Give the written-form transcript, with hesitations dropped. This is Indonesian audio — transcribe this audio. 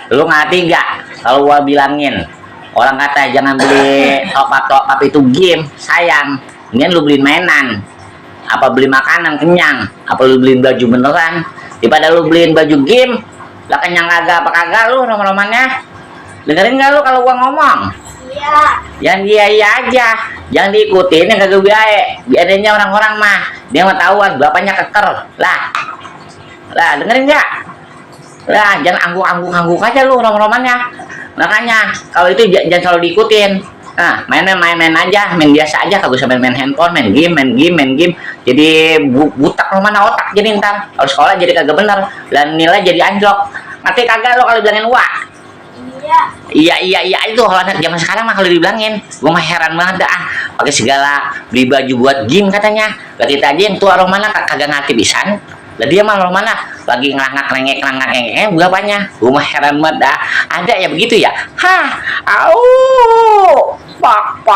Lu ngerti gak kalau gua bilangin orang kata jangan beli top up itu game, sayang. Ini lu beliin mainan, apa beli makanan kenyang, apa lu beliin baju beneran daripada lu beliin baju game lah kenyang kagak apa kagak lu roman-romannya. Dengerin gak lu kalau gua ngomong? Iya. Yang iya aja, jangan diikutin yang kagak baik. Biadanya orang-orang mah dia mau tahuan bapaknya keker lah dengerin gak? Lah jangan angguk aja lu roman-romannya. Makanya kalau itu jangan selalu diikutin. Nah, main aja, main biasa aja, kagak usah main handphone, main game. Jadi butak romana otak jadi ntar. Kalau sekolah jadi kagak bener dan nilai jadi anjlok. Ngerti kagak lo kalau bilangin wah? Iya itu kalau anak zaman sekarang mah kalau dibilangin, gua mah heran banget dah. Pakai segala beli baju buat game katanya. Lah kita aja yang tua romana kagak ngerti pisan. Lah dia mah romana lagi ngelangak bapaknya. Gua mah heran banget dah. Ada ya begitu ya? Hah, au, pak.